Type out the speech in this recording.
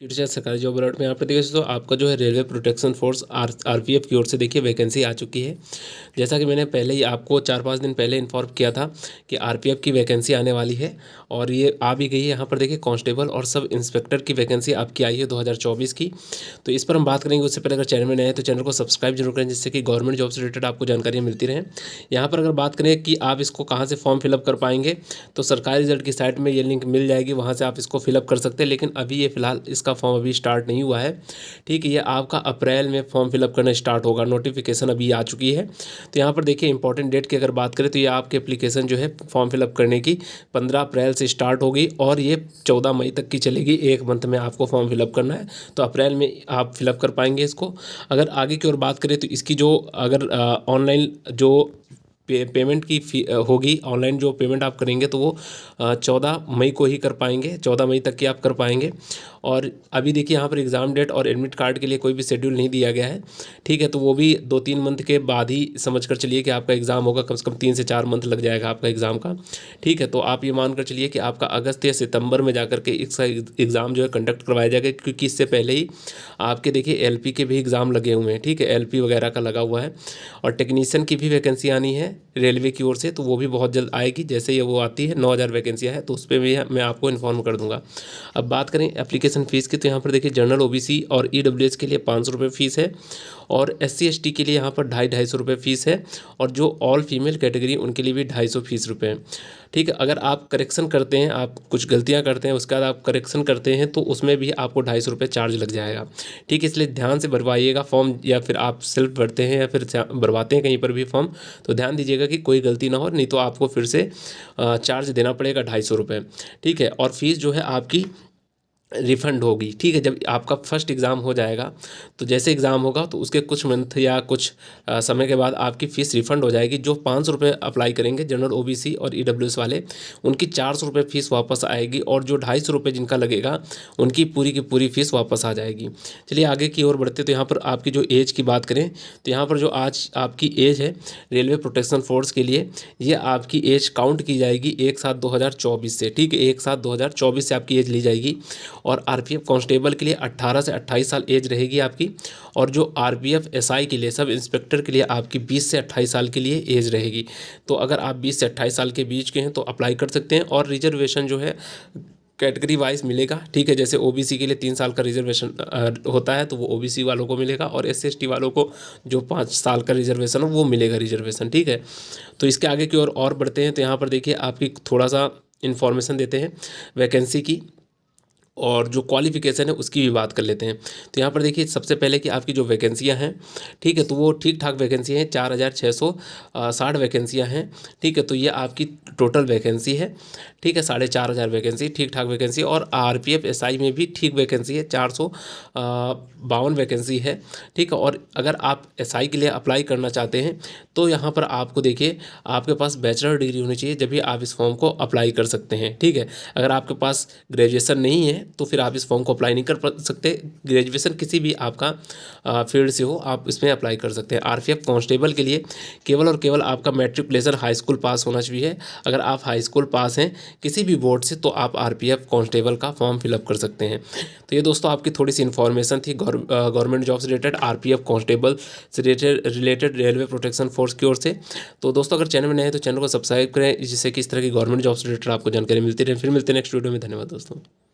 Teacher सरकारी job alert में यहाँ पर देखिए दोस्तों आपका जो है रेलवे प्रोटेक्शन फोर्स आरपीएफ की ओर से देखिए वैकेंसी आ चुकी है। जैसा कि मैंने पहले ही आपको 4-5 दिन पहले इन्फॉर्म किया था कि आरपीएफ की वैकेंसी आने वाली है और ये आ भी गई है। यहाँ पर देखिए कांस्टेबल और सब इंस्पेक्टर की वैकेंसी आपकी आई है 2024 की। तो इस पर हम बात करेंगे। उससे पहले अगर चैनल में नए हैं तो चैनल को सब्सक्राइब जरूर करें, जिससे कि गवर्नमेंट जॉब से रिलेटेड आपको जानकारियाँ मिलती रहें। यहाँ पर अगर बात करें कि आप इसको कहाँ से फॉर्म फिलअप कर पाएंगे, तो सरकारी रिजल्ट की साइट में ये लिंक मिल जाएगी, वहाँ से आप इसको फिलअप कर सकते हैं। लेकिन अभी ये फिलहाल इसका फॉर्म अभी स्टार्ट नहीं हुआ है। ठीक है, ये आपका अप्रैल में फॉर्म फिलअप करना स्टार्ट होगा। नोटिफिकेशन अभी आ चुकी है। तो यहाँ पर देखिए इंपॉर्टेंट डेट की अगर बात करें तो ये आपकी एप्लीकेशन जो है फॉर्म फिलअप करने की 15 अप्रैल से स्टार्ट होगी और ये 14 मई तक की चलेगी। एक मंथ में आपको फॉर्म फिलअप करना है, तो अप्रैल में आप फिलअप कर पाएंगे इसको। अगर आगे की ओर बात करें तो इसकी जो अगर ऑनलाइन जो पेमेंट की फी होगी, ऑनलाइन जो पेमेंट आप करेंगे तो वो 14 मई को ही कर पाएंगे, 14 मई तक की आप कर पाएंगे। और अभी देखिए यहाँ पर एग्ज़ाम डेट और एडमिट कार्ड के लिए कोई भी शेड्यूल नहीं दिया गया है। ठीक है, तो वो भी 2-3 मंथ के बाद ही समझ कर चलिए कि आपका एग्ज़ाम होगा। कम से कम 3 से 4 मंथ लग जाएगा आपका एग्ज़ाम का। ठीक है, तो आप ये मान कर चलिए कि आपका अगस्त या सितंबर में जाकर के इसका एग्ज़ाम जो है कंडक्ट करवाया जाएगा, क्योंकि इससे पहले ही आपके देखिए एलपी के भी एग्ज़ाम लगे हुए हैं। ठीक है, एलपी वगैरह का लगा हुआ है और टेक्नीशियन की भी वैकेंसी आनी है रेलवे की ओर से, तो वो भी बहुत जल्द आएगी। जैसे ये वो आती है 9000 वैकेंसियाँ है, तो उस पर भी मैं आपको इन्फॉर्म कर दूंगा। अब बात करें एप्लीकेशन फ़ीस की, तो यहाँ पर देखिए जनरल ओबीसी और ईडब्ल्यूएस के लिए 500 रुपये फ़ीस है और एससी एसटी के लिए यहाँ पर 250 रुपये फ़ीस है और जो ऑल फीमेल कैटेगरी उनके लिए भी 250 फीस रुपये है। ठीक है, अगर आप करेक्शन करते हैं, आप कुछ गलतियाँ करते हैं, उसके बाद आप करेक्शन करते हैं तो उसमें भी आपको 250 रुपये चार्ज लग जाएगा। ठीक है, इसलिए ध्यान से भरवाइएगा फॉर्म, या फिर आप सेल्फ भरते हैं या फिर भरवाते हैं कहीं पर भी फॉर्म, तो ध्यान दीजिएगा कि कोई गलती ना हो, नहीं तो आपको फिर से चार्ज देना पड़ेगा 250 रुपये। ठीक है, और फीस जो है आपकी रिफ़ंड होगी। ठीक है, जब आपका फर्स्ट एग्ज़ाम हो जाएगा तो जैसे एग्ज़ाम होगा तो उसके कुछ मंथ या कुछ समय के बाद आपकी फ़ीस रिफ़ंड हो जाएगी। जो 500 रुपये अप्लाई करेंगे जनरल ओबीसी और ईडब्ल्यूएस वाले, उनकी 400 रुपये फ़ीस वापस आएगी और जो 250 रुपये जिनका लगेगा उनकी पूरी की पूरी फ़ीस वापस आ जाएगी। चलिए आगे की ओर बढ़ते, तो यहाँ पर आपकी जो एज की बात करें तो यहाँ पर जो आज आपकी एज है रेलवे प्रोटेक्शन फोर्स के लिए, ये आपकी एज काउंट की जाएगी 1/7/2024 से। ठीक है, 1/7/2024 से आपकी एज ली जाएगी। और आरपीएफ कांस्टेबल के लिए 18 से 28 साल एज रहेगी आपकी, और जो आरपीएफ एसआई के लिए, सब इंस्पेक्टर के लिए आपकी 20 से 28 साल के लिए एज रहेगी। तो अगर आप 20 से 28 साल के बीच के हैं तो अप्लाई कर सकते हैं। और रिजर्वेशन जो है कैटेगरी वाइज मिलेगा। ठीक है, जैसे ओबीसी के लिए 3 साल का रिजर्वेशन होता है तो वो ओबीसी वालों को मिलेगा, और एससी एसटी वालों को जो 5 साल का रिजर्वेशन हो वो मिलेगा रिजर्वेशन। ठीक है, तो इसके आगे की ओर और बढ़ते हैं, तो यहाँ पर देखिए आपकी थोड़ा सा इन्फॉर्मेशन देते हैं वैकेंसी की, और जो क्वालिफ़िकेशन है उसकी भी बात कर लेते हैं। तो यहाँ पर देखिए सबसे पहले कि आपकी जो वैकेंसियाँ हैं, ठीक है, तो वो ठीक ठाक वैकेंसी हैं, 4660 वैकेंसियाँ हैं। ठीक है, तो ये आपकी टोटल वैकेंसी है। ठीक है, 4500 वैकेंसी, ठीक ठाक वैकेंसी। और आरपीएफ एसआई में भी ठीक वैकेंसी है, 452 वैकेंसी है। ठीक है, और अगर आप एसआई के लिए अप्लाई करना चाहते हैं तो यहाँ पर आपको देखिए आपके पास बैचलर डिग्री होनी चाहिए, जब भी आप इस फॉर्म को अप्लाई कर सकते हैं। ठीक है, अगर आपके पास ग्रेजुएशन नहीं है तो फिर आप इस फॉर्म को अप्लाई नहीं कर सकते। ग्रेजुएशन किसी भी आपका फील्ड से हो, आप इसमें अप्लाई कर सकते हैं। आरपीएफ कांस्टेबल के लिए केवल और केवल आपका मैट्रिकुलेशन हाई स्कूल पास होना चाहिए। अगर आप हाई स्कूल पास हैं किसी भी बोर्ड से तो आप आरपीएफ कांस्टेबल का फॉर्म फिलअप कर सकते हैं। तो ये दोस्तों आपकी थोड़ी सी इन्फॉर्मेशन थी गवर्नमेंट जॉब से रिलेटेड, आरपीएफ कांस्टेबल से रिलेटेड रेलवे प्रोटेक्शन फोर्स की ओर से। तो दोस्तों अगर चैनल में नए हैं तो चैनल को सब्सक्राइब करें, जिससे कि इस तरह की गवर्नमेंट जॉब से रिलेटेड आपको जानकारी मिलती रहे। फिर मिलते हैं नेक्स्ट वीडियो में। धन्यवाद दोस्तों।